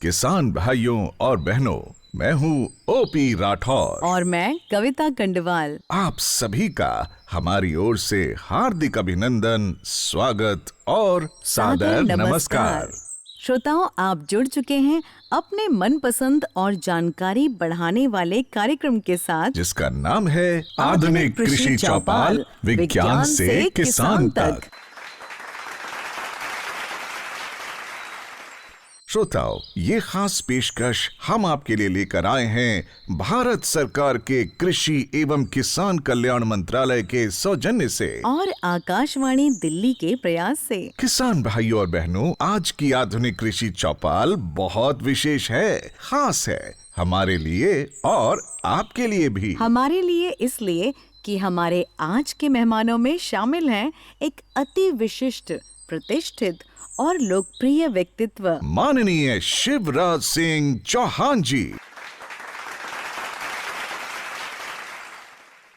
किसान भाइयों और बहनों, मैं हूँ ओपी राठौर और मैं कविता कंडवाल। आप सभी का हमारी ओर से हार्दिक अभिनंदन, स्वागत और सादर नमस्कार। श्रोताओं, आप जुड़ चुके हैं अपने मनपसंद और जानकारी बढ़ाने वाले कार्यक्रम के साथ, जिसका नाम है आधुनिक कृषि चौपाल, विज्ञान से किसान तक। श्रोताओं, ये खास पेशकश हम आपके लिए लेकर आए हैं भारत सरकार के कृषि एवं किसान कल्याण मंत्रालय के सौजन्य से और आकाशवाणी दिल्ली के प्रयास से। किसान भाइयों और बहनों, आज की आधुनिक कृषि चौपाल बहुत विशेष है, खास है हमारे लिए और आपके लिए भी। हमारे लिए इसलिए कि हमारे आज के मेहमानों में शामिल हैं एक अति विशिष्ट, प्रतिष्ठित और लोकप्रिय व्यक्तित्व, माननीय शिवराज सिंह चौहान जी।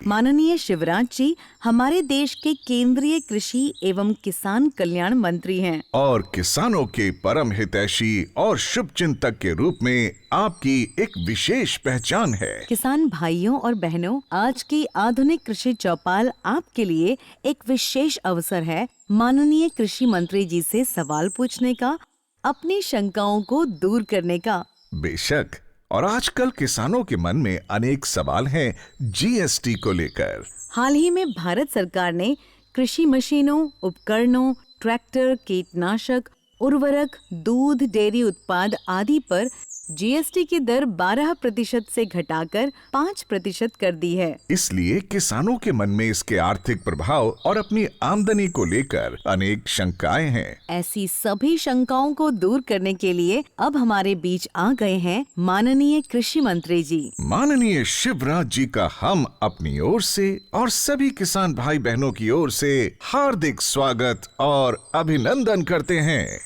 माननीय शिवराज जी हमारे देश के केंद्रीय कृषि एवं किसान कल्याण मंत्री हैं और किसानों के परम हितैषी और शुभचिंतक के रूप में आपकी एक विशेष पहचान है। किसान भाइयों और बहनों, आज की आधुनिक कृषि चौपाल आपके लिए एक विशेष अवसर है माननीय कृषि मंत्री जी से सवाल पूछने का, अपनी शंकाओं को दूर करने का। बेशक, और आजकल किसानों के मन में अनेक सवाल हैं जीएसटी को लेकर। हाल ही में भारत सरकार ने कृषि मशीनों, उपकरणों, ट्रैक्टर, कीटनाशक, उर्वरक, दूध, डेयरी उत्पाद आदि पर जीएसटी की दर 12% से घटाकर 5% कर दी है। इसलिए किसानों के मन में इसके आर्थिक प्रभाव और अपनी आमदनी को लेकर अनेक शंकाएं हैं। ऐसी सभी शंकाओं को दूर करने के लिए अब हमारे बीच आ गए हैं माननीय कृषि मंत्री जी। माननीय शिवराज जी का हम अपनी ओर से और सभी किसान भाई बहनों की ओर से हार्दिक स्वागत और अभिनंदन करते हैं।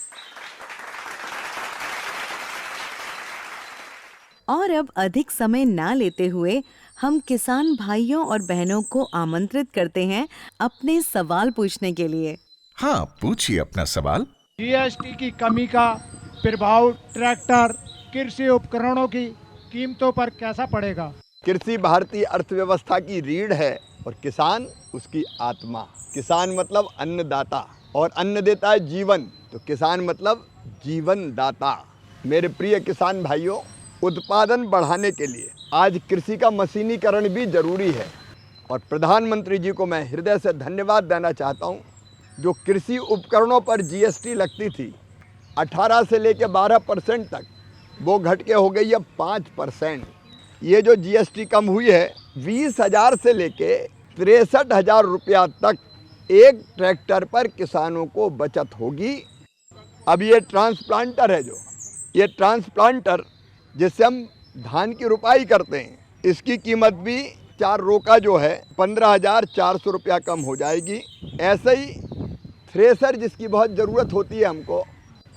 और अब अधिक समय ना लेते हुए हम किसान भाइयों और बहनों को आमंत्रित करते हैं अपने सवाल पूछने के लिए। हाँ, पूछिए अपना सवाल। जीएसटी की कमी का प्रभाव ट्रैक्टर, कृषि उपकरणों की कीमतों पर कैसा पड़ेगा? कृषि भारतीय अर्थव्यवस्था की रीढ़ है और किसान उसकी आत्मा। किसान मतलब अन्नदाता और अन्न देता है जीवन, तो किसान मतलब जीवन दाता। मेरे प्रिय किसान भाइयों, उत्पादन बढ़ाने के लिए आज कृषि का मशीनीकरण भी जरूरी है और प्रधानमंत्री जी को मैं हृदय से धन्यवाद देना चाहता हूं। जो कृषि उपकरणों पर जीएसटी लगती थी 18 से लेकर 12% तक, वो घट के हो गई है 5%। ये जो जीएसटी कम हुई है, 20,000 से लेके 63,000 रुपया तक एक ट्रैक्टर पर किसानों को बचत होगी। अब ये ट्रांसप्लांटर है, जो ये ट्रांसप्लांटर जिससे हम धान की रुपाई करते हैं, इसकी कीमत भी 4 रोका जो है 15,400 रुपया कम हो जाएगी। ऐसे ही थ्रेसर जिसकी बहुत ज़रूरत होती है हमको,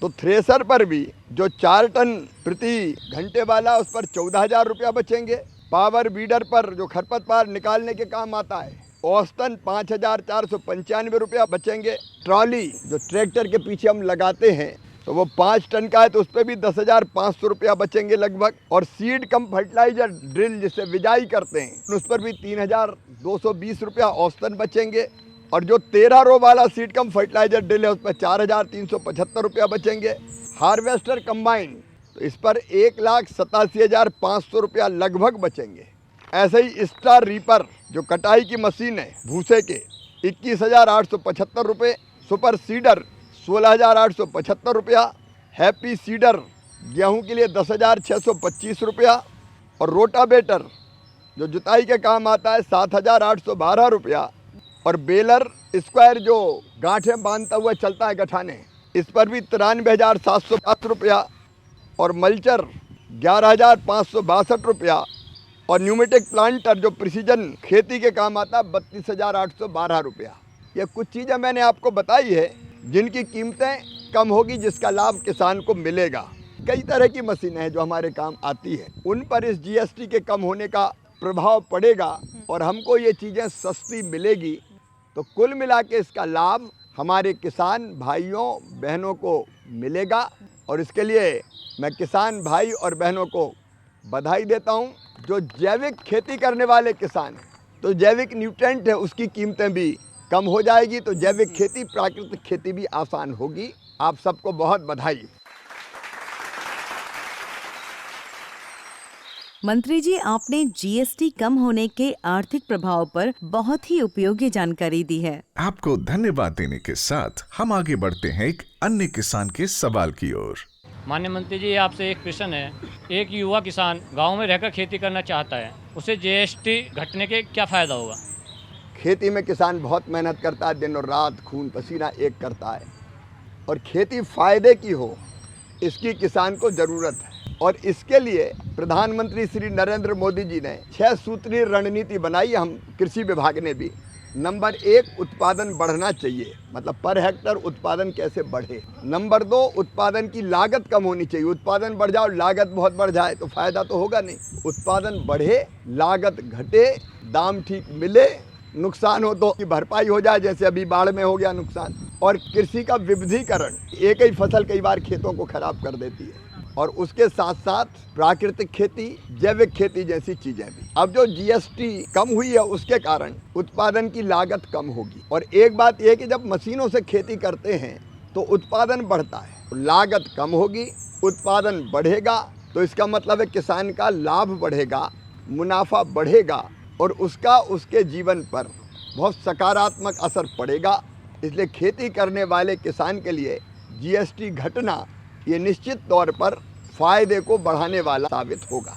तो थ्रेसर पर भी जो 4 टन प्रति घंटे वाला, उस पर 14,000 रुपया बचेंगे। पावर बीडर पर जो खरपतवार निकालने के काम आता है, औसतन 5,495 रुपया बचेंगे। ट्रॉली जो ट्रैक्टर के पीछे हम लगाते हैं, तो वो 5 टन का है, तो उस पर भी 10,500 रुपया बचेंगे लगभग। और सीड कम फर्टिलाइजर ड्रिल जिससे बिजाई करते हैं, उस पर भी 3,220 रुपया औसतन बचेंगे। और जो 13 रो वाला सीड कम फर्टिलाइजर ड्रिल है, उस पर 4,375 रुपया बचेंगे। हार्वेस्टर कंबाइन, तो इस पर 1,87,500 रुपया लगभग बचेंगे। ऐसे ही स्टार रीपर जो कटाई की मशीन है भूसे के, 21,875 रुपये। सुपर सीडर 16,875 रुपया। हैप्पी सीडर गेहूं के लिए 10,625 रुपया। और रोटावेटर जो जुताई के काम आता है 7,812 रुपया। और बेलर स्क्वायर जो गांठें बांधता हुआ चलता है गठाने, इस पर भी 93,705 रुपया। और मल्चर 11,562 रुपया। और न्यूमेटिक प्लांटर जो प्रिसीजन खेती के काम आता है 32,812 रुपया। ये कुछ चीज़ें मैंने आपको बताई है जिनकी कीमतें कम होगी, जिसका लाभ किसान को मिलेगा। कई तरह की मशीनें हैं जो हमारे काम आती है, उन पर इस जीएसटी के कम होने का प्रभाव पड़ेगा और हमको ये चीज़ें सस्ती मिलेगी। तो कुल मिला के इसका लाभ हमारे किसान भाइयों बहनों को मिलेगा। और इसके लिए मैं किसान भाई और बहनों को बधाई देता हूं। जो जैविक खेती करने वाले किसान हैं, तो जैविक न्यूट्रेंट है उसकी कीमतें भी कम हो जाएगी, तो जैविक खेती, प्राकृतिक खेती भी आसान होगी। आप सबको बहुत बधाई। मंत्री जी, आपने जीएसटी कम होने के आर्थिक प्रभाव पर बहुत ही उपयोगी जानकारी दी है। आपको धन्यवाद देने के साथ हम आगे बढ़ते हैं एक अन्य किसान के सवाल की ओर। माननीय मंत्री जी, आपसे एक प्रश्न है। एक युवा किसान गांव में रहकर खेती करना चाहता है, उसे जीएसटी घटने के क्या फ़ायदा होगा? खेती में किसान बहुत मेहनत करता है, दिन और रात खून पसीना एक करता है, और खेती फायदे की हो इसकी किसान को ज़रूरत है। और इसके लिए प्रधानमंत्री श्री नरेंद्र मोदी जी ने 6 सूत्रीय रणनीति बनाई, हम कृषि विभाग ने भी। नंबर 1, उत्पादन बढ़ना चाहिए, मतलब पर हेक्टर उत्पादन कैसे बढ़े। नंबर 2, उत्पादन की लागत कम होनी चाहिए। उत्पादन बढ़ जाओ, लागत बहुत बढ़ जाए तो फायदा तो होगा नहीं। उत्पादन बढ़े, लागत घटे, दाम ठीक मिले, नुकसान हो तो की भरपाई हो जाए, जैसे अभी बाढ़ में हो गया नुकसान। और कृषि का विविधीकरण, एक ही फसल कई बार खेतों को खराब कर देती है। और उसके साथ साथ प्राकृतिक खेती, जैविक खेती जैसी चीजें भी। अब जो जीएसटी कम हुई है उसके कारण उत्पादन की लागत कम होगी। और एक बात यह कि जब मशीनों से खेती करते हैं तो उत्पादन बढ़ता है, लागत कम होगी, उत्पादन बढ़ेगा, तो इसका मतलब है किसान का लाभ बढ़ेगा, मुनाफा बढ़ेगा, और उसका उसके जीवन पर बहुत सकारात्मक असर पड़ेगा। इसलिए खेती करने वाले किसान के लिए जीएसटी घटना ये निश्चित तौर पर फायदे को बढ़ाने वाला साबित होगा।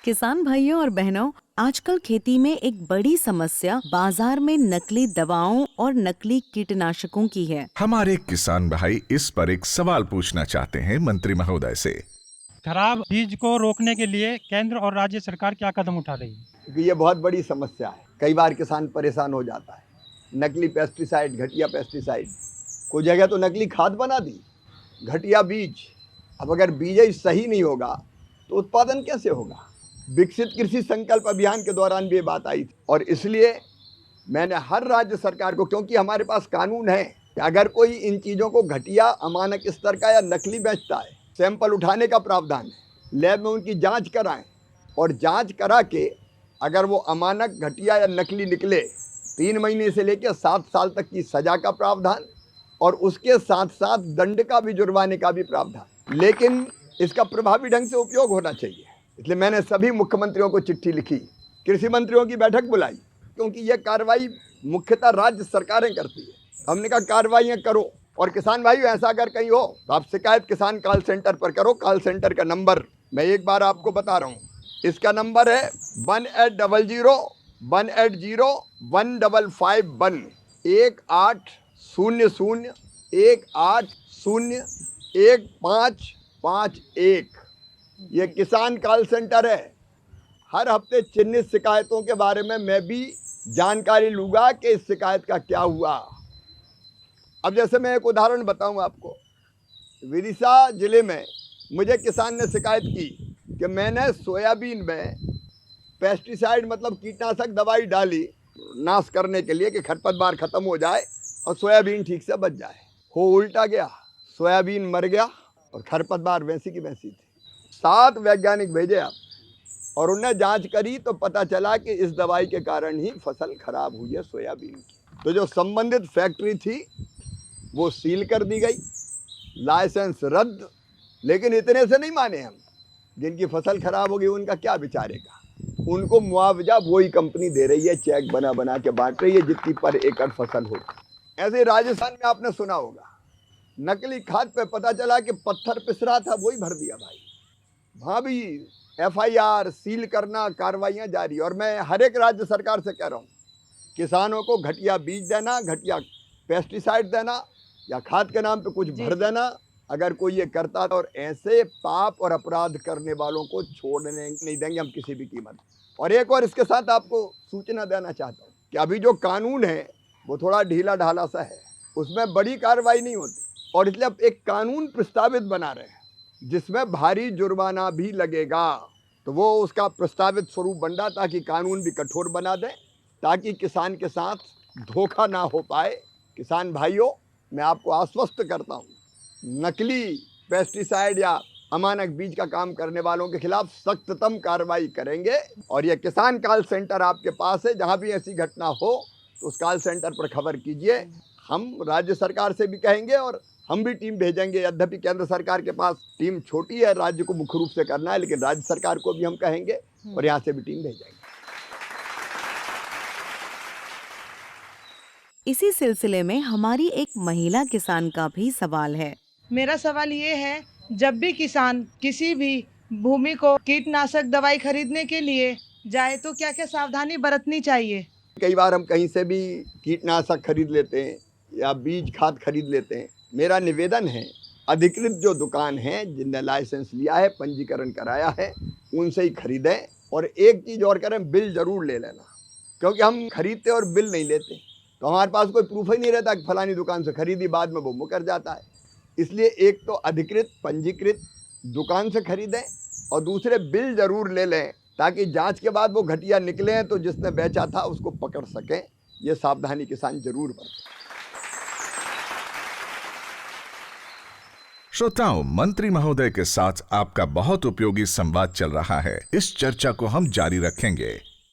किसान भाइयों और बहनों, आजकल खेती में एक बड़ी समस्या बाजार में नकली दवाओं और नकली कीटनाशकों की है। हमारे किसान भाई इस पर एक सवाल पूछना चाहते हैं मंत्री महोदय से। खराब बीज को रोकने के लिए केंद्र और राज्य सरकार क्या कदम उठा रही है? क्योंकि ये बहुत बड़ी समस्या है। कई बार किसान परेशान हो जाता है। नकली पेस्टिसाइड, घटिया पेस्टिसाइड, कोई जगह तो नकली खाद बना दी, घटिया बीज। अब अगर बीज ही सही नहीं होगा तो उत्पादन कैसे होगा? विकसित कृषि संकल्प अभियान के दौरान भी ये बात आई थी, और इसलिए मैंने हर राज्य सरकार को, क्योंकि हमारे पास कानून है कि अगर कोई इन चीज़ों को घटिया, अमानक स्तर का या नकली बेचता है, सैंपल उठाने का प्रावधान है, लैब में उनकी जांच कराएं, और जांच करा के अगर वो अमानक, घटिया या नकली निकले, 3 महीने से लेकर 7 साल तक की सजा का प्रावधान, और उसके साथ साथ दंड का भी, जुर्माने का भी प्रावधान। लेकिन इसका प्रभावी ढंग से उपयोग होना चाहिए। इसलिए मैंने सभी मुख्यमंत्रियों को चिट्ठी लिखी, कृषि मंत्रियों की बैठक बुलाई, क्योंकि यह कार्रवाई मुख्यतः राज्य सरकारें करती है। हमने कहा कार्रवाइयाँ करो, और किसान भाइयों ऐसा अगर कहीं हो तो आप शिकायत किसान कॉल सेंटर पर करो। कॉल सेंटर का नंबर मैं एक बार आपको बता रहा हूँ, इसका नंबर है 1800-180-15551 1800-180-1551। ये किसान कॉल सेंटर है। हर हफ्ते चिन्हित शिकायतों के बारे में मैं भी जानकारी लूँगा कि इस शिकायत का क्या हुआ। अब जैसे मैं एक उदाहरण बताऊं आपको, विदिशा जिले में मुझे किसान ने शिकायत की कि मैंने सोयाबीन में पेस्टिसाइड, मतलब कीटनाशक दवाई डाली नाश करने के लिए कि खरपतवार खत्म हो जाए और सोयाबीन ठीक से बच जाए। हो उल्टा गया, सोयाबीन मर गया और खरपतवार वैसी की वैसी थी। 7 वैज्ञानिक भेजे आप, और उन्हें जांच करी तो पता चला कि इस दवाई के कारण ही फसल खराब हुई है सोयाबीन की। तो जो संबंधित फैक्ट्री थी वो सील कर दी गई, लाइसेंस रद्द। लेकिन इतने से नहीं माने हम, जिनकी फसल खराब हो गई उनका क्या बिचारेगा? उनको मुआवजा वही कंपनी दे रही है, चेक बना बना के बांट रही है जितनी पर एकड़ फसल होती। ऐसे राजस्थान में आपने सुना होगा, नकली खाद पे पता चला कि पत्थर पिस रहा था, वही भर दिया भाई। वहाँ भी FIR, सील करना, कार्रवाइयाँ जारी। और मैं हर एक राज्य सरकार से कह रहा हूँ, किसानों को घटिया बीज देना, घटिया पेस्टिसाइड देना, या खाद के नाम पे कुछ भर देना, अगर कोई ये करता और ऐसे पाप और अपराध करने वालों को छोड़ने नहीं देंगे हम किसी भी कीमत। और एक और इसके साथ आपको सूचना देना चाहता हूँ कि अभी जो कानून है वो थोड़ा ढीला ढाला सा है, उसमें बड़ी कार्रवाई नहीं होती, और इसलिए अब एक कानून प्रस्तावित बना रहे हैं जिसमें भारी जुर्माना भी लगेगा। तो वो उसका प्रस्तावित स्वरूप बन रहा, ताकि कानून भी कठोर बना दें, ताकि किसान के साथ धोखा ना हो पाए। किसान भाइयों, मैं आपको आश्वस्त करता हूँ, नकली पेस्टिसाइड या अमानक बीज का काम करने वालों के खिलाफ सख्ततम कार्रवाई करेंगे। और यह किसान कॉल सेंटर आपके पास है, जहाँ भी ऐसी घटना हो तो उस कॉल सेंटर पर खबर कीजिए। हम राज्य सरकार से भी कहेंगे और हम भी टीम भेजेंगे। यद्यपि केंद्र सरकार के पास टीम छोटी है, राज्य को मुख्य रूप से करना है, लेकिन राज्य सरकार को भी हम कहेंगे और यहाँ से भी टीम भेजेंगे। इसी सिलसिले में हमारी एक महिला किसान का भी सवाल है। मेरा सवाल ये है, जब भी किसान किसी भी भूमि को कीटनाशक दवाई खरीदने के लिए जाए तो क्या क्या सावधानी बरतनी चाहिए? कई बार हम कहीं से भी कीटनाशक खरीद लेते हैं या बीज खाद खरीद लेते हैं। मेरा निवेदन है, अधिकृत जो दुकान है, जिनने लाइसेंस लिया है, पंजीकरण कराया है, उनसे ही खरीदें। और एक चीज़ और करें, बिल ज़रूर ले लेना, क्योंकि हम खरीदते और बिल नहीं लेते तो हमारे पास कोई प्रूफ ही नहीं रहता कि फलानी दुकान से खरीदी, बाद में वो मुकर जाता है। इसलिए एक तो अधिकृत पंजीकृत दुकान से खरीदें और दूसरे बिल ज़रूर ले लें, ताकि जांच के बाद वो घटिया निकले तो जिसने बेचा था उसको पकड़ सकें। ये सावधानी किसान जरूर बरतें। श्रोताओं, मंत्री महोदय के साथ आपका बहुत उपयोगी संवाद चल रहा है। इस चर्चा को हम जारी रखेंगे।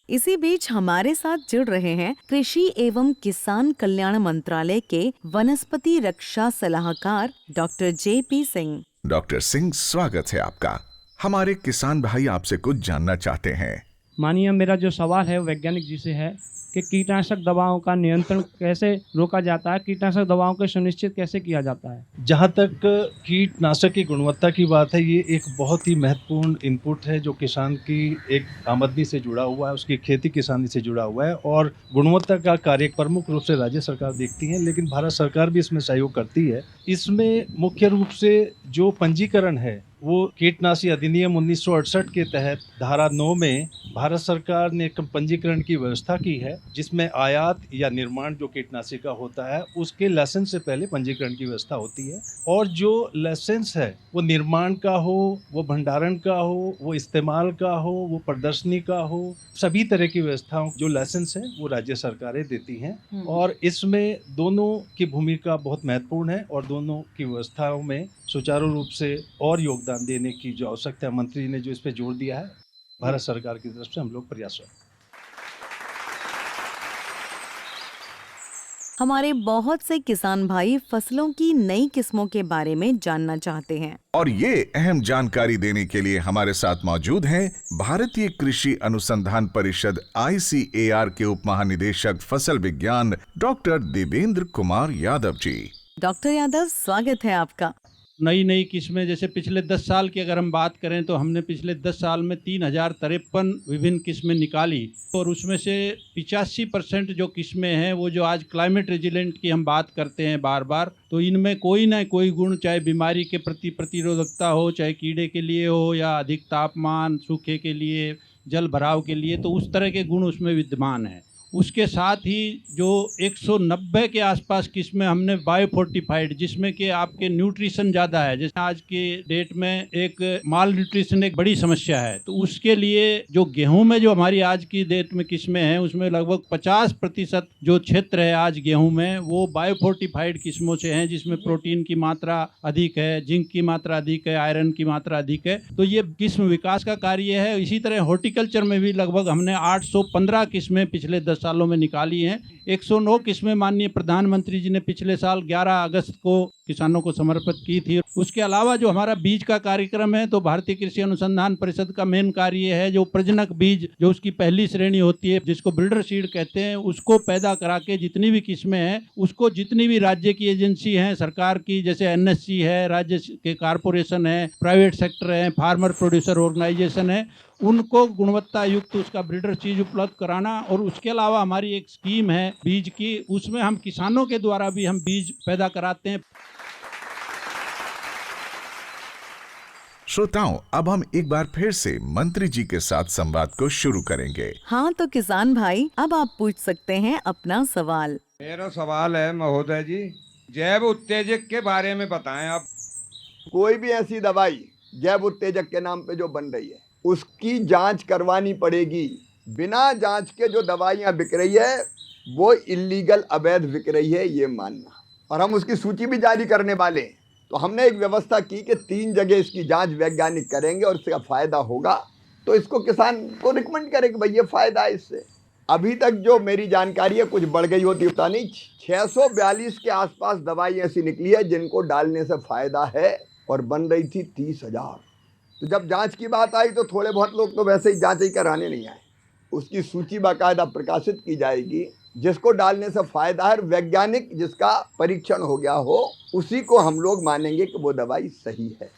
इसी बीच हमारे साथ जुड़ रहे हैं कृषि एवं किसान कल्याण मंत्रालय के वनस्पति रक्षा सलाहकार doctor JP Singh. Doctor Singh, स्वागत है आपका। हमारे किसान भाई आपसे कुछ जानना चाहते हैं। मानिए, मेरा जो सवाल है वैज्ञानिक जी से है कि कीटनाशक दवाओं का नियंत्रण कैसे रोका जाता है, कीटनाशक दवाओं को सुनिश्चित कैसे किया जाता है? जहाँ तक कीटनाशक की गुणवत्ता की बात है, ये एक बहुत ही महत्वपूर्ण इनपुट है जो किसान की एक आमदनी से जुड़ा हुआ है, उसकी खेती किसानी से जुड़ा हुआ है। और गुणवत्ता का कार्य प्रमुख रूप से राज्य सरकार देखती है, लेकिन भारत सरकार भी इसमें सहयोग करती है। इसमें मुख्य रूप से जो पंजीकरण है वो कीटनाशी अधिनियम 1968 के तहत धारा 9 में भारत सरकार ने पंजीकरण की व्यवस्था की है, जिसमें आयात या निर्माण जो कीटनाशी का होता है उसके लाइसेंस से पहले पंजीकरण की व्यवस्था होती है। और जो लाइसेंस है वो निर्माण का हो, वो भंडारण का हो, वो इस्तेमाल का हो, वो प्रदर्शनी का हो, सभी तरह की व्यवस्थाओं जो लाइसेंस है वो राज्य सरकारें देती हैं। और इसमें दोनों की भूमिका बहुत महत्वपूर्ण है और दोनों की व्यवस्थाओं में सुचारू रूप से और योगदान देने की जो आवश्यकता है, मंत्री ने जो इस पे जोर दिया है, भारत सरकार की तरफ से हम लोग प्रयासरत हैं। हमारे बहुत से किसान भाई फसलों की नई किस्मों के बारे में जानना चाहते हैं और ये अहम जानकारी देने के लिए हमारे साथ मौजूद हैं भारतीय कृषि अनुसंधान परिषद ICAR के उप महानिदेशक फसल विज्ञान डॉक्टर देवेंद्र कुमार यादव जी। डॉक्टर यादव, स्वागत है आपका। नई किस्में, जैसे पिछले 10 साल की अगर हम बात करें तो हमने पिछले 10 साल में 3053 विभिन्न किस्में निकाली और उसमें से 85% जो किस्में हैं वो जो आज क्लाइमेट रेजिलेंट की हम बात करते हैं बार बार, तो इनमें कोई ना कोई गुण, चाहे बीमारी के प्रति प्रतिरोधकता हो, चाहे कीड़े के लिए हो या अधिक तापमान, सूखे के लिए, जल भराव के लिए, तो उस तरह के गुण उसमें विद्यमान हैं। उसके साथ ही जो 190 के आसपास किस्में हमने बायोफोर्टिफाइड, जिसमें कि आपके न्यूट्रिशन ज़्यादा है, जैसे आज के डेट में एक माल न्यूट्रिशन एक बड़ी समस्या है, तो उसके लिए जो गेहूं में जो हमारी आज की डेट में किस्में हैं उसमें लगभग 50% जो क्षेत्र है आज गेहूं में वो बायोफोर्टिफाइड किस्मों से हैं, जिसमें प्रोटीन की मात्रा अधिक है, जिंक की मात्रा अधिक है, आयरन की मात्रा अधिक है। तो ये किस्म विकास का कार्य है। इसी तरह हॉर्टिकल्चर में भी लगभग हमने 815 किस्में पिछले 10 सालों में निकाली हैं। 109 किस्में माननीय प्रधानमंत्री जी ने पिछले साल 11 अगस्त को किसानों को समर्पित की थी। उसके अलावा जो हमारा बीज का कार्यक्रम है, तो भारतीय कृषि अनुसंधान परिषद का मेन कार्य है जो प्रजनक बीज, जो उसकी पहली श्रेणी होती है जिसको ब्रीडर सीड कहते हैं, उसको पैदा करा के जितनी भी किस्में हैं उसको जितनी भी राज्य की एजेंसी हैं सरकार की, जैसे NSC है, राज्य के कारपोरेशन है, प्राइवेट सेक्टर है, फार्मर प्रोड्यूसर ऑर्गेनाइजेशन है, उनको गुणवत्ता युक्त उसका ब्रीडर चीज उपलब्ध कराना। और उसके अलावा हमारी एक स्कीम है बीज की, उसमें हम किसानों के द्वारा भी हम बीज पैदा कराते हैं। श्रोताओं, अब हम एक बार फिर से मंत्री जी के साथ संवाद को शुरू करेंगे। हाँ, तो किसान भाई अब आप पूछ सकते हैं अपना सवाल। मेरा सवाल है महोदय जी, जैव उत्तेजक के बारे में बताएं आप। कोई भी ऐसी दवाई जैव उत्तेजक के नाम पे जो बन रही है उसकी जांच करवानी पड़ेगी। बिना जांच के जो दवाइयाँ बिक रही है वो इलीगल, अवैध बिक रही है, ये मानना। और हम उसकी सूची भी जारी करने वाले हैं। तो हमने एक व्यवस्था की कि 3 जगह इसकी जांच वैज्ञानिक करेंगे और इसका फ़ायदा होगा तो इसको किसान को रिकमेंड करें कि भाई ये फ़ायदा है इससे। अभी तक जो मेरी जानकारी है, कुछ बढ़ गई होती पता नहीं, 642 के आसपास दवाई ऐसी निकली है जिनको डालने से फ़ायदा है और बन रही थी 30,000। तो जब जांच की बात आई तो थोड़े बहुत लोग तो वैसे ही जांच ही कराने नहीं आए। उसकी सूची बाकायदा प्रकाशित की जाएगी, जिसको डालने से फ़ायदा है, वैज्ञानिक जिसका परीक्षण हो गया हो उसी को हम लोग मानेंगे कि वो दवाई सही है।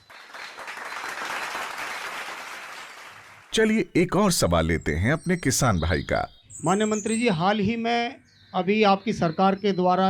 चलिए एक और सवाल लेते हैं अपने किसान भाई का। माननीय मंत्री जी, हाल ही में अभी आपकी सरकार के द्वारा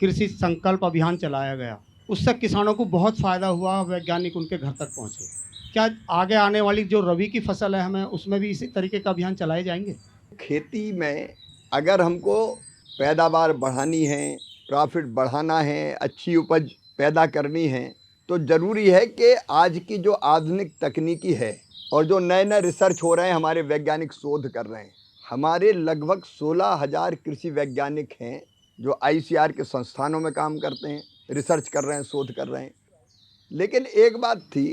कृषि संकल्प अभियान चलाया गया, उससे किसानों को बहुत फ़ायदा हुआ, वैज्ञानिक उनके घर तक पहुँचे। क्या आगे आने वाली जो रबी की फसल है हमें उसमें भी इसी तरीके का अभियान चलाए जाएंगे? खेती में अगर हमको पैदावार बढ़ानी है, प्रॉफिट बढ़ाना है, अच्छी उपज पैदा करनी है, तो ज़रूरी है कि आज की जो आधुनिक तकनीकी है और जो नए नए रिसर्च हो रहे हैं, हमारे वैज्ञानिक शोध कर रहे हैं। हमारे लगभग 16,000 कृषि वैज्ञानिक हैं जो ICAR के संस्थानों में काम करते हैं, रिसर्च कर रहे हैं, शोध कर रहे हैं। लेकिन एक बात थी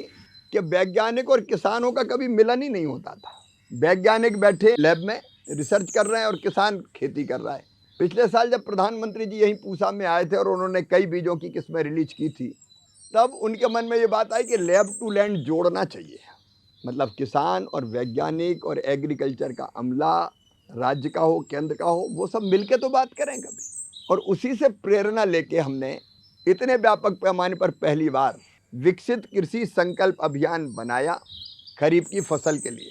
कि वैज्ञानिक और किसानों का कभी मिलन ही नहीं होता था। वैज्ञानिक बैठे लैब में रिसर्च कर रहे हैं और किसान खेती कर रहा है। पिछले साल जब प्रधानमंत्री जी यहीं पूसा में आए थे और उन्होंने कई बीजों की किस्में रिलीज की थी, तब उनके मन में ये बात आई कि लैब टू लैंड जोड़ना चाहिए। मतलब किसान और वैज्ञानिक और एग्रीकल्चर का अमला, राज्य का हो, केंद्र का हो, वो सब मिलके तो बात करें कभी। और उसी से प्रेरणा लेके हमने इतने व्यापक पैमाने पर पहली बार विकसित कृषि संकल्प अभियान बनाया खरीफ की फसल के लिए।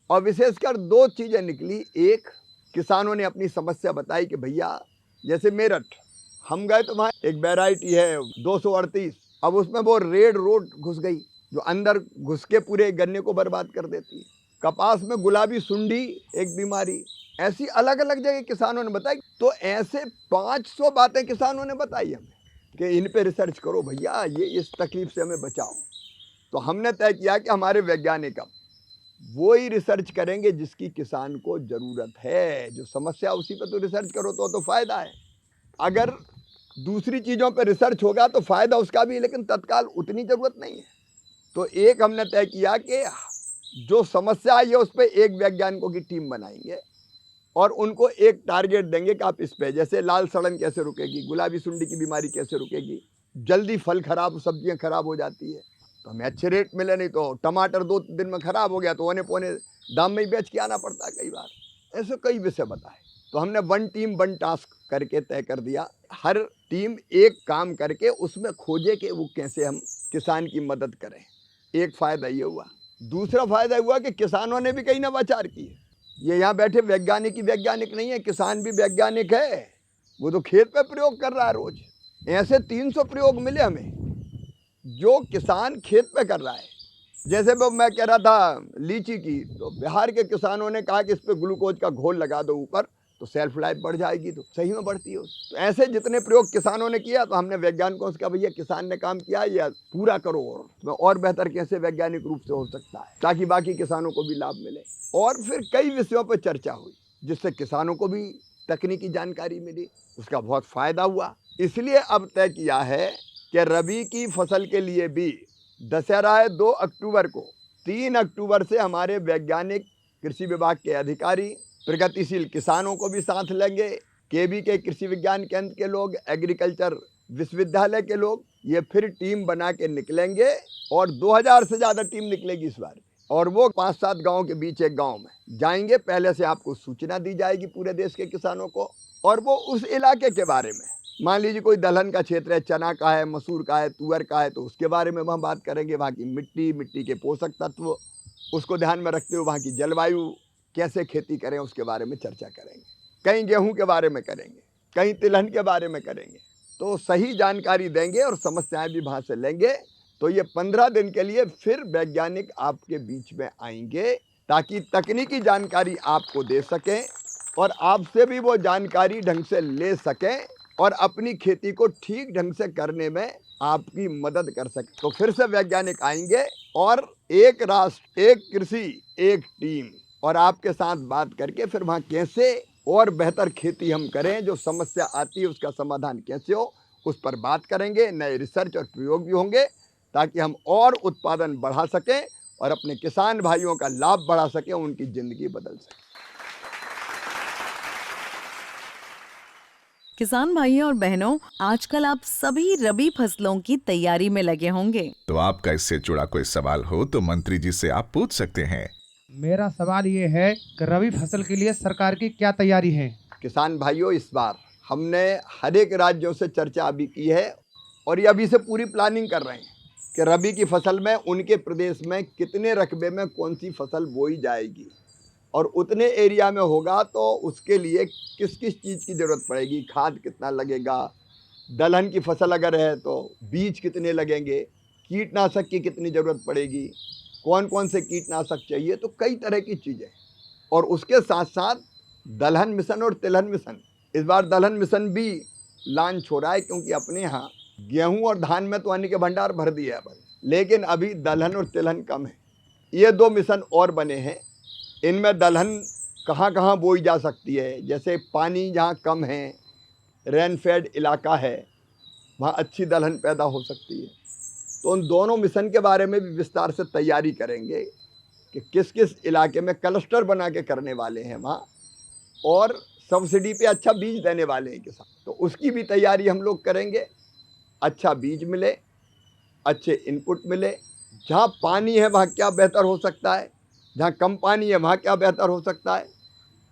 और विशेषकर 2 चीज़ें निकली। एक, किसानों ने अपनी समस्या बताई कि भैया जैसे मेरठ हम गए तो वहाँ एक वैरायटी है 238, अब उसमें वो रेड रोड घुस गई जो अंदर घुस के पूरे गन्ने को बर्बाद कर देती है। कपास में गुलाबी सुंडी एक बीमारी, ऐसी अलग अलग जगह किसानों ने बताई। तो ऐसे 500 बातें किसानों ने बताई हमें कि इन पे रिसर्च करो भैया, ये इस तकलीफ से हमें बचाओ। तो हमने तय किया कि हमारे वैज्ञानिक अब वो ही रिसर्च करेंगे जिसकी किसान को ज़रूरत है। जो समस्या उसी पे तो रिसर्च करो तो फ़ायदा है। अगर दूसरी चीज़ों पे रिसर्च होगा तो फ़ायदा उसका भी, लेकिन तत्काल उतनी ज़रूरत नहीं है। तो एक हमने तय किया कि जो समस्या आई है उस पर एक वैज्ञानिकों की टीम बनाएंगे और उनको एक टारगेट देंगे कि आप इस पे, जैसे लाल सड़न कैसे रुकेगी, गुलाबी सुंडी की बीमारी कैसे रुकेगी, जल्दी फल खराब, सब्जियां खराब हो जाती है तो हमें अच्छे रेट मिले, नहीं तो टमाटर 2 दिन में खराब हो गया तो औने पौने दाम में ही बेच के आना पड़ता है कई बार। ऐसे कई विषय बताए। तो हमने 1 टीम 1 टास्क करके तय कर दिया। हर टीम एक काम करके उसमें खोजे कि वो कैसे हम किसान की मदद करें। एक फ़ायदा ये हुआ। दूसरा फ़ायदा हुआ कि किसानों ने भी कई नवाचार किए। ये यहाँ बैठे वैज्ञानिक ही वैज्ञानिक नहीं है, किसान भी वैज्ञानिक है। वो तो खेत पे प्रयोग कर रहा है रोज। ऐसे 300 प्रयोग मिले हमें जो किसान खेत पे कर रहा है। जैसे वो मैं कह रहा था लीची की, तो बिहार के किसानों ने कहा कि इस पे ग्लूकोज का घोल लगा दो ऊपर तो सेल्फ लाइफ बढ़ जाएगी, तो सही में बढ़ती है। तो ऐसे जितने प्रयोग किसानों ने किया तो हमने वैज्ञानिकों से कहा भैया किसान ने काम किया या पूरा करो और बेहतर कैसे वैज्ञानिक रूप से हो सकता है ताकि बाकी किसानों को भी लाभ मिले। और फिर कई विषयों पर चर्चा हुई जिससे किसानों को भी तकनीकी जानकारी मिली, उसका बहुत फ़ायदा हुआ। इसलिए अब तय किया है कि रबी की फसल के लिए भी दशहरा है 2 अक्टूबर को, 3 अक्टूबर से हमारे वैज्ञानिक, कृषि विभाग के अधिकारी, प्रगतिशील किसानों को भी साथ लेंगे, केवी के कृषि विज्ञान केंद्र के लोग, एग्रीकल्चर विश्वविद्यालय के लोग, ये फिर टीम बना के निकलेंगे और 2000 से ज़्यादा टीम निकलेगी इस बार। और वो 5-7 गाँव के बीच एक गाँव में जाएंगे। पहले से आपको सूचना दी जाएगी पूरे देश के किसानों को, और वो उस इलाके के बारे में, मान लीजिए कोई दलहन का क्षेत्र है, चना का है, मसूर का है, तुअर का है, तो उसके बारे में हम बात करेंगे। वहाँ की मिट्टी के पोषक तत्व, उसको ध्यान में रखते हुए वहाँ की जलवायु, कैसे खेती करें उसके बारे में चर्चा करेंगे। कहीं गेहूं के बारे में करेंगे, कहीं तिलहन के बारे में करेंगे। तो सही जानकारी देंगे और समस्याएं भी वहाँ से लेंगे। तो ये 15 दिन के लिए फिर वैज्ञानिक आपके बीच में आएंगे ताकि तकनीकी जानकारी आपको दे सकें और आपसे भी वो जानकारी ढंग से ले सकें और अपनी खेती को ठीक ढंग से करने में आपकी मदद कर सकें। तो फिर से वैज्ञानिक आएंगे और एक राष्ट्र, एक कृषि, एक टीम, और आपके साथ बात करके फिर वहाँ कैसे और बेहतर खेती हम करें, जो समस्या आती है उसका समाधान कैसे हो, उस पर बात करेंगे, नए रिसर्च और प्रयोग भी होंगे ताकि हम और उत्पादन बढ़ा सकें और अपने किसान भाइयों का लाभ बढ़ा सकें, उनकी जिंदगी बदल सके। किसान भाइयों और बहनों, आजकल आप सभी रबी फसलों की तैयारी में लगे होंगे। तो आपका इससे जुड़ा कोई सवाल हो तो मंत्री जी से आप पूछ सकते हैं। मेरा सवाल ये है कि रबी फसल के लिए सरकार की क्या तैयारी है? किसान भाइयों, इस बार हमने हर एक राज्यों से चर्चा अभी की है और ये अभी से पूरी प्लानिंग कर रहे हैं कि रबी की फसल में उनके प्रदेश में कितने रकबे में कौन सी फसल बोई जाएगी और उतने एरिया में होगा तो उसके लिए किस किस चीज़ की ज़रूरत पड़ेगी, खाद कितना लगेगा, दलहन की फसल अगर है तो बीज कितने लगेंगे, कीटनाशक की कितनी ज़रूरत पड़ेगी, कौन कौन से कीटनाशक चाहिए, तो कई तरह की चीज़ें। और उसके साथ साथ दलहन मिशन और तिलहन मिशन, इस बार दलहन मिशन भी लॉन्च हो रहा है क्योंकि अपने यहाँ गेहूं और धान में तो अन्न के भंडार भर दिए हैं अपन, लेकिन अभी दलहन और तिलहन कम है। ये 2 मिशन और बने हैं। इनमें दलहन कहाँ कहाँ बोई जा सकती है, जैसे पानी जहाँ कम है, रेनफेड इलाका है, वहाँ अच्छी दलहन पैदा हो सकती है। तो उन दोनों मिशन के बारे में भी विस्तार से तैयारी करेंगे कि किस किस इलाके में क्लस्टर बना के करने वाले हैं वहाँ, और सब्सिडी पे अच्छा बीज देने वाले हैं किसान, तो उसकी भी तैयारी हम लोग करेंगे। अच्छा बीज मिले, अच्छे इनपुट मिले, जहाँ पानी है वहाँ क्या बेहतर हो सकता है, जहाँ कम पानी है वहाँ क्या बेहतर हो सकता है,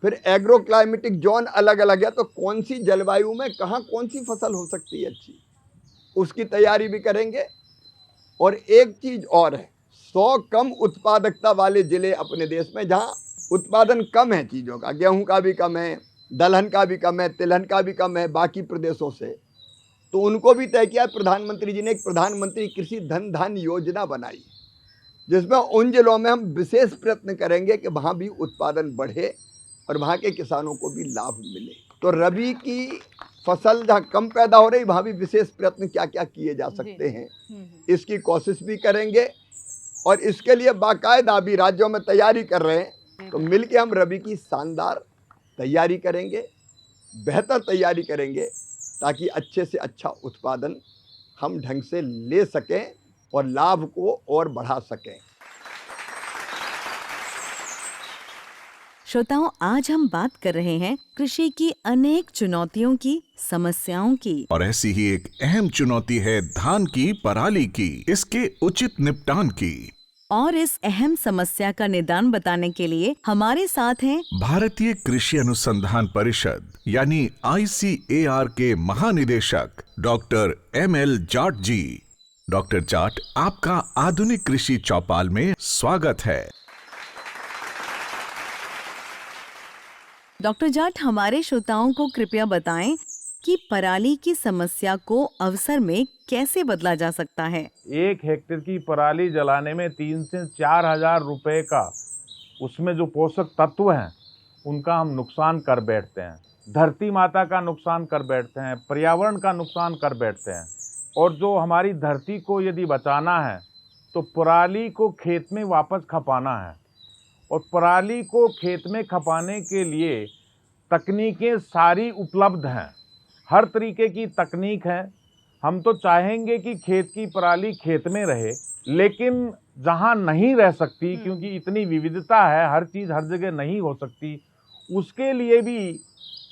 फिर एग्रो क्लाइमेटिक जोन अलग अलग है तो कौन सी जलवायु में कहाँ कौन सी फसल हो सकती है अच्छी, उसकी तैयारी भी करेंगे। और एक चीज़ और है, 100 कम उत्पादकता वाले ज़िले अपने देश में जहाँ उत्पादन कम है चीज़ों का, गेहूं का भी कम है, दलहन का भी कम है, तिलहन का भी कम है बाकी प्रदेशों से, तो उनको भी तय किया। प्रधानमंत्री जी ने एक प्रधानमंत्री कृषि धन धान्य योजना बनाई जिसमें उन जिलों में हम विशेष प्रयत्न करेंगे कि वहाँ भी उत्पादन बढ़े और वहाँ के किसानों को भी लाभ मिले। तो रबी की फसल जहाँ कम पैदा हो रही वहाँ भी विशेष प्रयत्न क्या क्या किए जा सकते हैं, इसकी कोशिश भी करेंगे। और इसके लिए बाकायदा भी राज्यों में तैयारी कर रहे हैं, तो मिलके हम रबी की शानदार तैयारी करेंगे, बेहतर तैयारी करेंगे ताकि अच्छे से अच्छा उत्पादन हम ढंग से ले सकें और लाभ को और बढ़ा सकें। श्रोताओं, आज हम बात कर रहे हैं कृषि की अनेक चुनौतियों की, समस्याओं की। और ऐसी ही एक अहम चुनौती है धान की पराली की, इसके उचित निपटान की। और इस अहम समस्या का निदान बताने के लिए हमारे साथ हैं भारतीय कृषि अनुसंधान परिषद यानी ICAR के महानिदेशक डॉक्टर ML जाट जी। डॉक्टर जाट, आपका आधुनिक कृषि चौपाल में स्वागत है। डॉक्टर जाट, हमारे श्रोताओं को कृपया बताएं कि पराली की समस्या को अवसर में कैसे बदला जा सकता है। 1 हेक्टेयर की पराली जलाने में 3 से 4 हजार रुपए का उसमें जो पोषक तत्व हैं उनका हम नुकसान कर बैठते हैं, धरती माता का नुकसान कर बैठते हैं, पर्यावरण का नुकसान कर बैठते हैं। और जो हमारी धरती को यदि बचाना है तो पराली को खेत में वापस खपाना है, और पराली को खेत में खपाने के लिए तकनीकें सारी उपलब्ध हैं, हर तरीके की तकनीक है। हम तो चाहेंगे कि खेत की पराली खेत में रहे, लेकिन जहाँ नहीं रह सकती, क्योंकि इतनी विविधता है, हर चीज़ हर जगह नहीं हो सकती, उसके लिए भी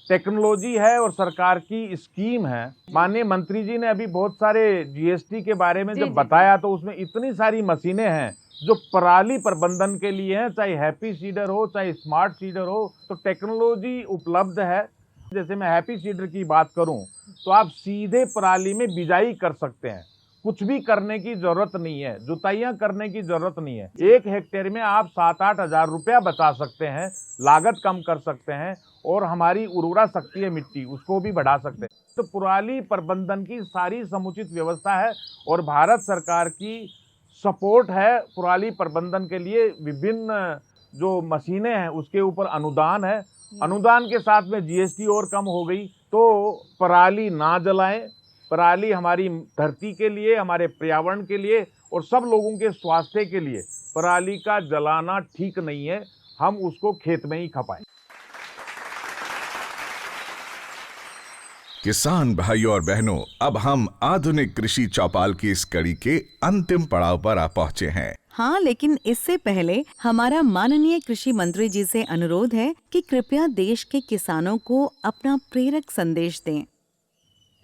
टेक्नोलॉजी है और सरकार की स्कीम है। माननीय मंत्री जी ने अभी बहुत सारे GST के बारे में जब बताया तो उसमें इतनी सारी मशीनें हैं जो पराली प्रबंधन के लिए हैं, चाहे हैप्पी सीडर हो चाहे स्मार्ट सीडर हो, तो टेक्नोलॉजी उपलब्ध है। जैसे मैं हैप्पी सीडर की बात करूं तो आप सीधे पराली में बिजाई कर सकते हैं, कुछ भी करने की जरूरत नहीं है, जुताइयां करने की जरूरत नहीं है। 1 हेक्टेयर में आप 7-8 हजार रुपया बचा सकते हैं, लागत कम कर सकते हैं और हमारी उर्वरा शक्ति है मिट्टी उसको भी बढ़ा सकते हैं। तो पराली प्रबंधन की सारी समुचित व्यवस्था है और भारत सरकार की सपोर्ट है पराली प्रबंधन के लिए। विभिन्न जो मशीनें हैं उसके ऊपर अनुदान है, अनुदान के साथ में GST और कम हो गई। तो पराली ना जलाएं, पराली हमारी धरती के लिए, हमारे पर्यावरण के लिए और सब लोगों के स्वास्थ्य के लिए पराली का जलाना ठीक नहीं है, हम उसको खेत में ही खपाएं। किसान भाइयों और बहनों, अब हम आधुनिक कृषि चौपाल की इस कड़ी के अंतिम पड़ाव पर आ पहुँचे हैं। हाँ, लेकिन इससे पहले हमारा माननीय कृषि मंत्री जी से अनुरोध है कि कृपया देश के किसानों को अपना प्रेरक संदेश दें।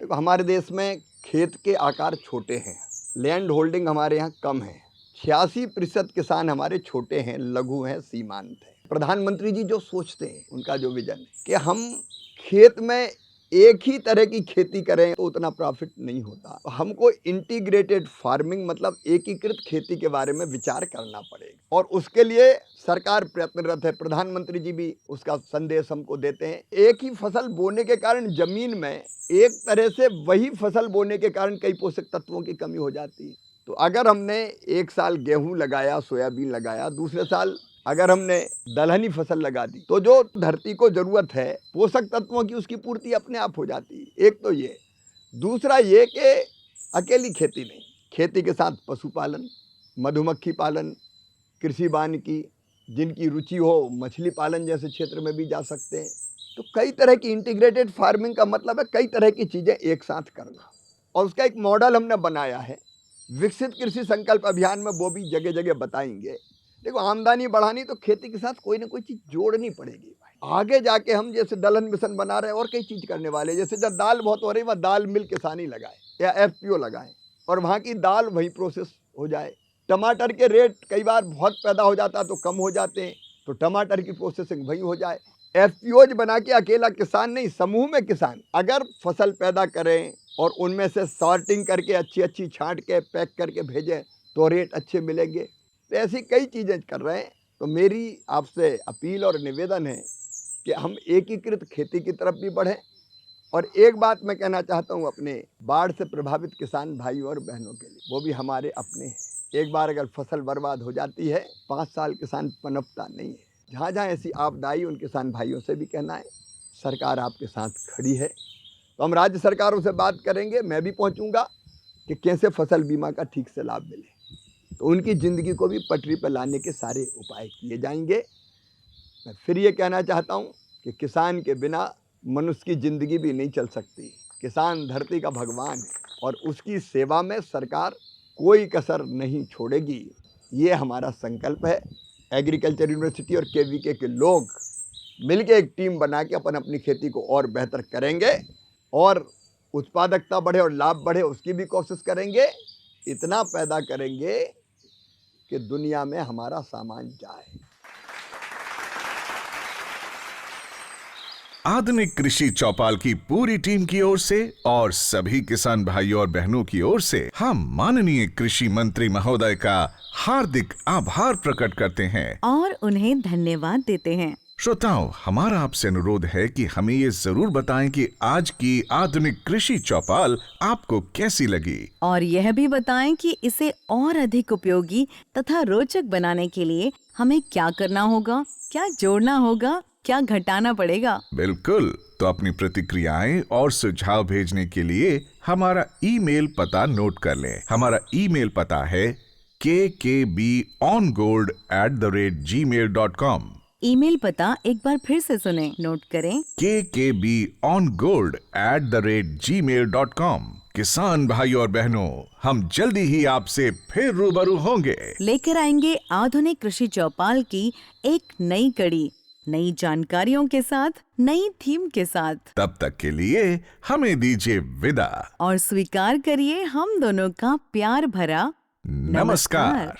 हमारे देश में खेत के आकार छोटे हैं, लैंड होल्डिंग हमारे यहाँ कम है, 86% किसान हमारे छोटे हैं, लघु हैं, सीमांत हैं। प्रधानमंत्री जी जो सोचते हैं, उनका जो विजन है कि हम खेत में एक ही तरह की खेती करें तो उतना प्रॉफिट नहीं होता, हमको इंटीग्रेटेड फार्मिंग मतलब एकीकृत खेती के बारे में विचार करना पड़ेगा और उसके लिए सरकार प्रयत्नरत है। प्रधानमंत्री जी भी उसका संदेश हमको देते हैं। एक ही फसल बोने के कारण जमीन में एक तरह से वही फसल बोने के कारण कई पोषक तत्वों की कमी हो जाती है। तो अगर हमने एक साल गेहूं लगाया, सोयाबीन लगाया, दूसरे साल अगर हमने दलहनी फसल लगा दी तो जो धरती को जरूरत है पोषक तत्वों की, उसकी पूर्ति अपने आप हो जाती है। एक तो ये, दूसरा ये कि अकेली खेती नहीं, खेती के साथ पशुपालन, मधुमक्खी पालन, कृषि वानिकी, जिनकी रुचि हो मछली पालन जैसे क्षेत्र में भी जा सकते हैं। तो कई तरह की इंटीग्रेटेड फार्मिंग का मतलब है कई तरह की चीज़ें एक साथ करना, और उसका एक मॉडल हमने बनाया है। विकसित कृषि संकल्प अभियान में वो भी जगह जगह बताएंगे। देखो, आमदनी बढ़ानी तो खेती के साथ कोई ना कोई चीज़ जोड़नी पड़ेगी भाई। आगे जाके हम जैसे दलहन मिशन बना रहे हैं और कई चीज़ करने वाले, जैसे जब दाल बहुत हो रही है वह दाल मिल किसानी लगाए या FPO लगाएं और वहाँ की दाल वही प्रोसेस हो जाए। टमाटर के रेट कई बार बहुत पैदा हो जाता है तो कम हो जाते हैं, तो टमाटर की प्रोसेसिंग वही हो जाए। FPOज बना के अकेला किसान नहीं, समूह में किसान अगर फसल पैदा करें और उनमें से सॉर्टिंग करके अच्छी छांट के पैक करके भेजें तो रेट अच्छे मिलेंगे। तो ऐसी कई चीज़ें कर रहे हैं। तो मेरी आपसे अपील और निवेदन है कि हम एकीकृत खेती की तरफ भी बढ़ें। और एक बात मैं कहना चाहता हूँ अपने बाढ़ से प्रभावित किसान भाइयों और बहनों के लिए, वो भी हमारे अपने हैं। एक बार अगर फसल बर्बाद हो जाती है 5 साल किसान पनपता नहीं है। जहाँ जहाँ ऐसी आपदा आई उन किसान भाइयों से भी कहना है सरकार आपके साथ खड़ी है। तो हम राज्य सरकारों से बात करेंगे, मैं भी पहुँचूँगा कि कैसे फसल बीमा का ठीक से लाभ मिले, तो उनकी ज़िंदगी को भी पटरी पर लाने के सारे उपाय किए जाएंगे। मैं फिर ये कहना चाहता हूँ कि किसान के बिना मनुष्य की ज़िंदगी भी नहीं चल सकती। किसान धरती का भगवान है और उसकी सेवा में सरकार कोई कसर नहीं छोड़ेगी, ये हमारा संकल्प है। एग्रीकल्चर यूनिवर्सिटी और KVK के लोग मिलके एक टीम बना के अपनी खेती को और बेहतर करेंगे और उत्पादकता बढ़े और लाभ बढ़े उसकी भी कोशिश करेंगे। इतना पैदा करेंगे कि दुनिया में हमारा सामान जाए। आधुनिक कृषि चौपाल की पूरी टीम की ओर से और सभी किसान भाइयों और बहनों की ओर से हम माननीय कृषि मंत्री महोदय का हार्दिक आभार प्रकट करते हैं और उन्हें धन्यवाद देते हैं। श्रोताओं, हमारा आपसे अनुरोध है कि हमें ये जरूर बताएं कि आज की आधुनिक कृषि चौपाल आपको कैसी लगी, और यह भी बताएं कि इसे और अधिक उपयोगी तथा रोचक बनाने के लिए हमें क्या करना होगा, क्या जोड़ना होगा, क्या घटाना पड़ेगा। बिल्कुल, तो अपनी प्रतिक्रियाएं और सुझाव भेजने के लिए हमारा ईमेल पता नोट कर लें। हमारा ईमेल पता है kkbongold@gmail.com। ईमेल पता एक बार फिर से सुने, नोट करें, kkbongold@gmail.com। किसान भाइयों और बहनों, हम जल्दी ही आपसे फिर रूबरू होंगे, लेकर आएंगे आधुनिक कृषि चौपाल की एक नई कड़ी, नई जानकारियों के साथ, नई थीम के साथ। तब तक के लिए हमें दीजिए विदा और स्वीकार करिए हम दोनों का प्यार भरा नमस्कार।